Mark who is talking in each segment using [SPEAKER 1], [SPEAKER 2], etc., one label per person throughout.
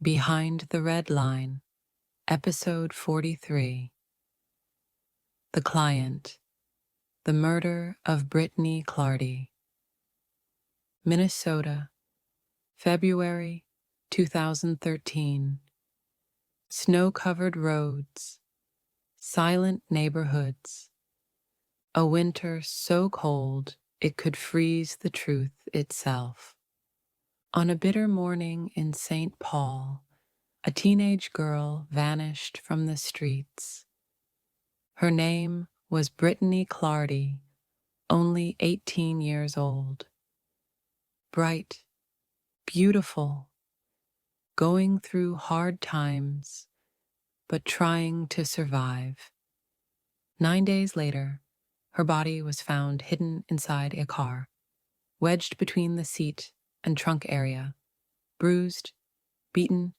[SPEAKER 1] Behind the Red Line, Episode 43. The Client. The Murder of Brittany Clardy. Minnesota, February 2013. Snow-covered roads, silent neighborhoods, a winter so cold it could freeze the truth itself. On a bitter morning in St. Paul, a teenage girl vanished from the streets. Her name was Brittany Clardy, only 18 years old. Bright, beautiful, going through hard times, but trying to survive. 9 days later, her body was found hidden inside a car, wedged between the seat and trunk area, bruised, beaten,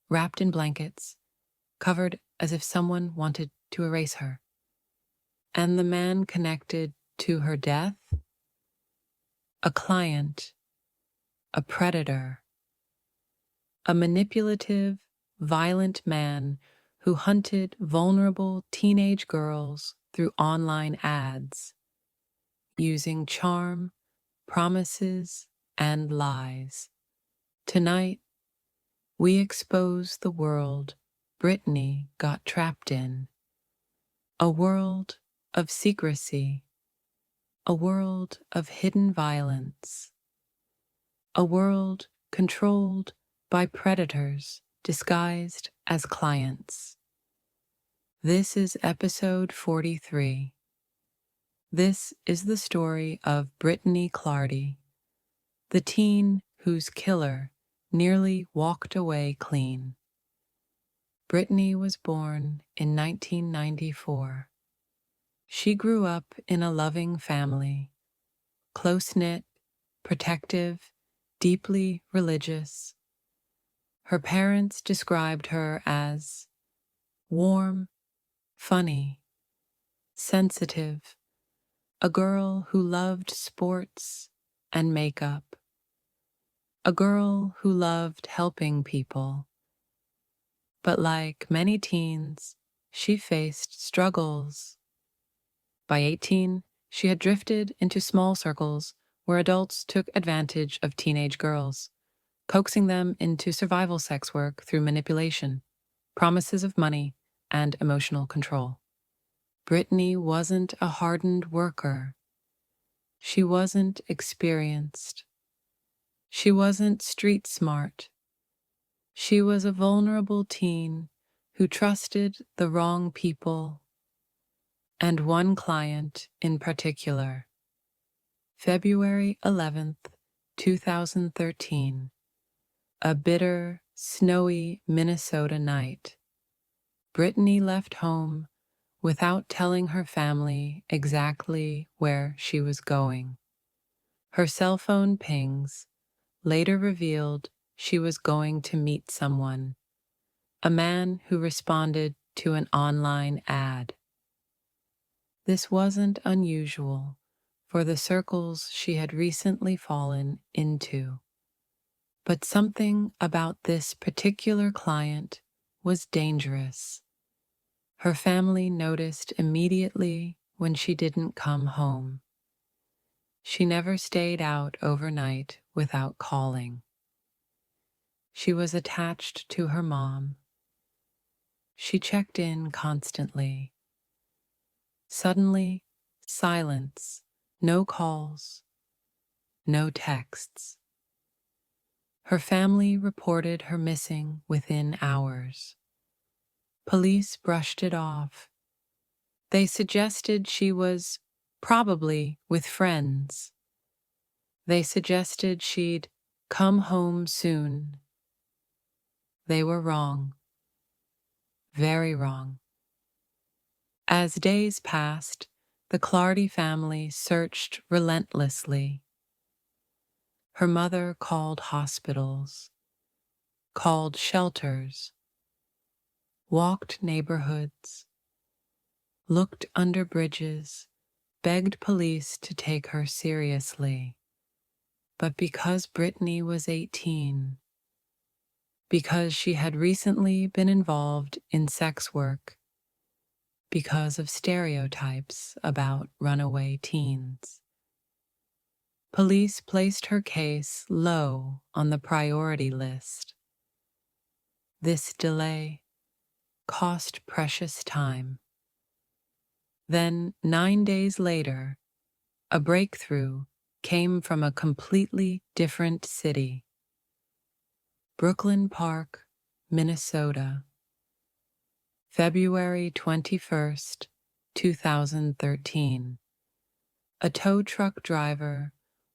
[SPEAKER 1] wrapped in blankets, covered as if someone wanted to erase her. And the man connected to her death? A client, a predator, a manipulative, violent man who hunted vulnerable teenage girls through online ads, using charm, promises, and lies. Tonight, we expose the world Brittany got trapped in. A world of secrecy, a world of hidden violence, a world controlled by predators disguised as clients. This is episode 43. This is the story of Brittany Clardy, the teen whose killer nearly walked away clean. Brittany was born in 1994. She grew up in a loving family, close-knit, protective, deeply religious. Her parents described her as warm, funny, sensitive, a girl who loved sports and makeup, a girl who loved helping people. But like many teens, she faced struggles. By 18, she had drifted into small circles where adults took advantage of teenage girls, coaxing them into survival sex work through manipulation, promises of money, and emotional control. Brittany wasn't a hardened worker. She wasn't experienced. She wasn't street smart. She was a vulnerable teen who trusted the wrong people, and one client in particular. February 11th, 2013. A bitter, snowy Minnesota night. Brittany left home without telling her family exactly where she was going. Her cell phone pings later revealed she was going to meet someone, a man who responded to an online ad. This wasn't unusual for the circles she had recently fallen into. But something about this particular client was dangerous. Her family noticed immediately when she didn't come home. She never stayed out overnight without calling. She was attached to her mom. She checked in constantly. Suddenly, silence, no calls, no texts. Her family reported her missing within hours. Police brushed it off. They suggested she was probably with friends. They suggested she'd come home soon. They were wrong. Very wrong. As days passed, the Clardy family searched relentlessly. Her mother called hospitals, called shelters, walked neighborhoods, looked under bridges, begged police to take her seriously. But because Brittany was 18, because she had recently been involved in sex work because of stereotypes about runaway teens. Police placed her case low on the priority list. This delay cost precious time. Then, 9 days later, a breakthrough came from a completely different city. Brooklyn Park, Minnesota. February 21st, 2013. A tow truck driver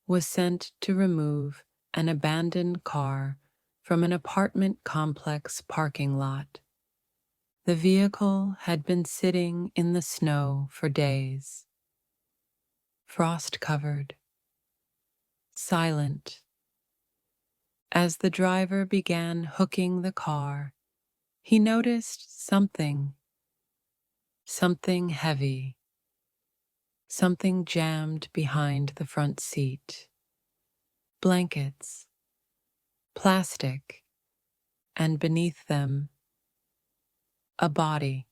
[SPEAKER 1] was sent to remove an abandoned car from an apartment complex parking lot. The vehicle had been sitting in the snow for days. Frost-covered, silent. As the driver began hooking the car, he noticed something heavy, something jammed behind the front seat. Blankets, plastic, and beneath them, a body.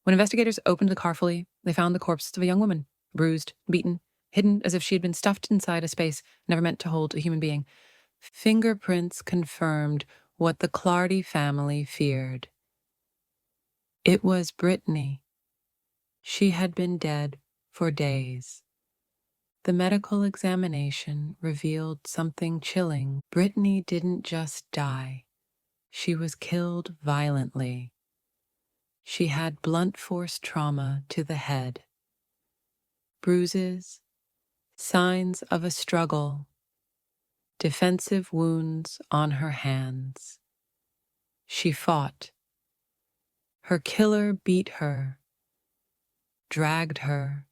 [SPEAKER 1] When investigators opened the car fully, they found the corpse of a young woman, bruised, beaten, hidden as if she had been stuffed inside a space never meant to hold a human being. Fingerprints confirmed what the Clardy family feared. It was Brittany. She had been dead for days. The medical examination revealed something chilling. Brittany didn't just die. She was killed violently. She had blunt force trauma to the head. Bruises, signs of a struggle, defensive wounds on her hands. She fought. Her killer beat her, dragged her,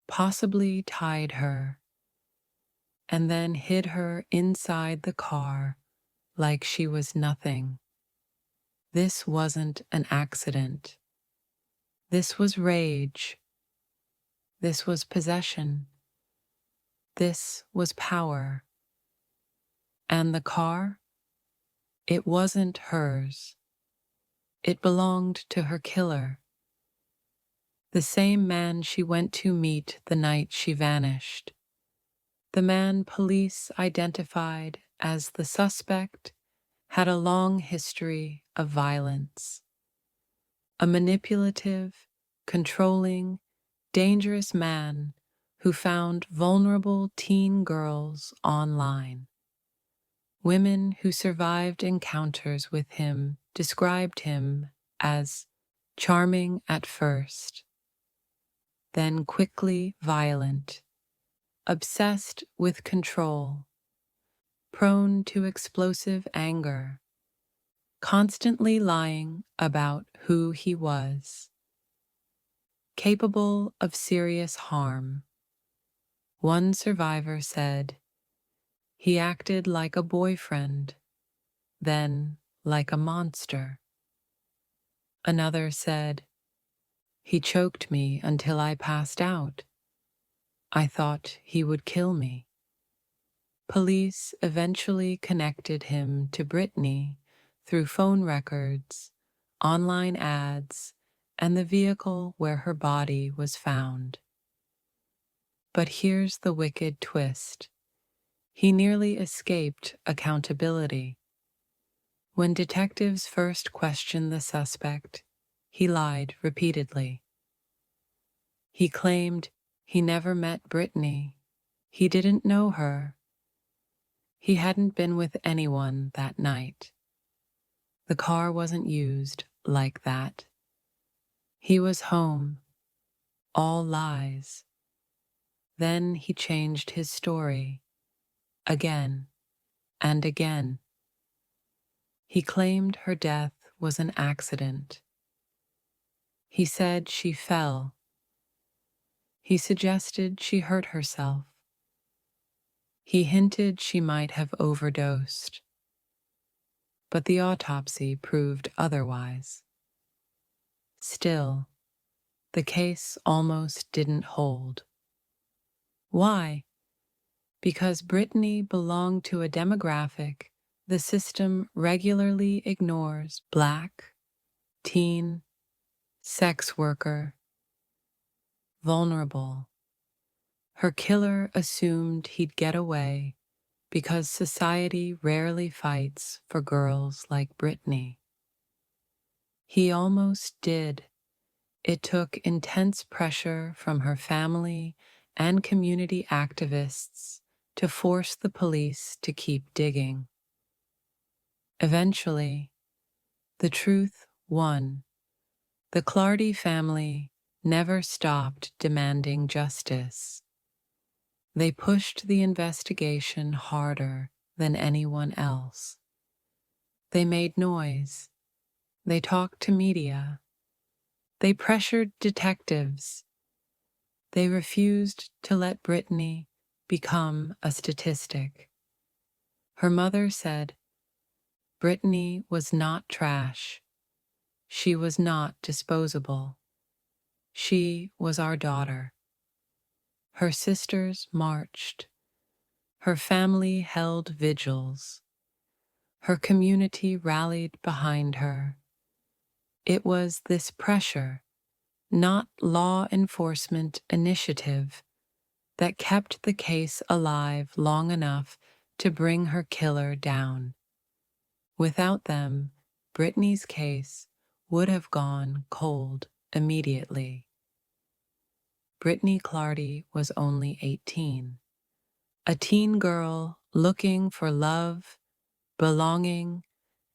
[SPEAKER 1] possibly tied her, and then hid her inside the car like she was nothing. This wasn't an accident. This was rage. This was possession. This was power. And the car? It wasn't hers. It belonged to her killer. The same man she went to meet the night she vanished. The man police identified as the suspect had a long history of violence. A manipulative, controlling, dangerous man who found vulnerable teen girls online. Women who survived encounters with him described him as charming at first, then quickly violent, obsessed with control, prone to explosive anger, constantly lying about who he was, capable of serious harm. One survivor said, "He acted like a boyfriend, then like a monster." Another said, "He choked me until I passed out. I thought he would kill me." Police eventually connected him to Brittany through phone records, online ads, and the vehicle where her body was found. But here's the wicked twist. He nearly escaped accountability. When detectives first questioned the suspect, he lied repeatedly. He claimed he never met Brittany. He didn't know her. He hadn't been with anyone that night. The car wasn't used like that. He was home. All lies. Then he changed his story. Again and again. He claimed her death was an accident. He said she fell. He suggested she hurt herself. He hinted she might have overdosed. But the autopsy proved otherwise. Still, the case almost didn't hold. Why? Because Brittany belonged to a demographic The system regularly ignores Black, teen, sex worker, vulnerable. Her killer assumed he'd get away because society rarely fights for girls like Brittany. He almost did. It took intense pressure from her family and community activists to force the police to keep digging. Eventually, the truth won. The Clardy family never stopped demanding justice. They pushed the investigation harder than anyone else. They made noise. They talked to media. They pressured detectives. They refused to let Brittany become a statistic. Her mother said, Brittany was not trash. She was not disposable. She was our daughter. Her sisters marched. Her family held vigils. Her community rallied behind her. It was this pressure, not law enforcement initiative, that kept the case alive long enough to bring her killer down. Without them, Brittany's case would have gone cold immediately. Brittany Clardy was only 18, a teen girl looking for love, belonging,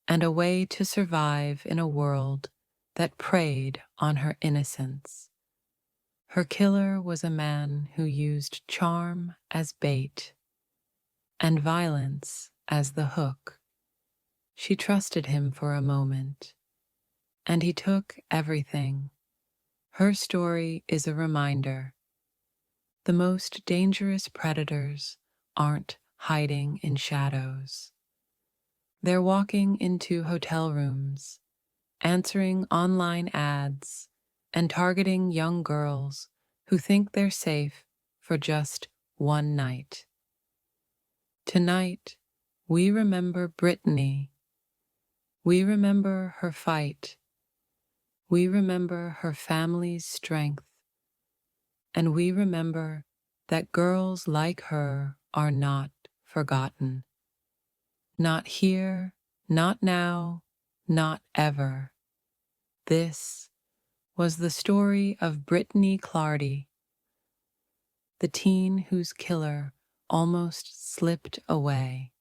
[SPEAKER 1] and a way to survive in a world that preyed on her innocence. Her killer was a man who used charm as bait and violence as the hook. She trusted him for a moment, and he took everything. Her story is a reminder. The most dangerous predators aren't hiding in shadows. They're walking into hotel rooms, answering online ads, and targeting young girls who think they're safe for just one night. Tonight, we remember Brittany. We remember her fight. We remember her family's strength. And we remember that girls like her are not forgotten. Not here, not now, not ever. This was the story of Brittany Clardy, the teen whose killer almost slipped away.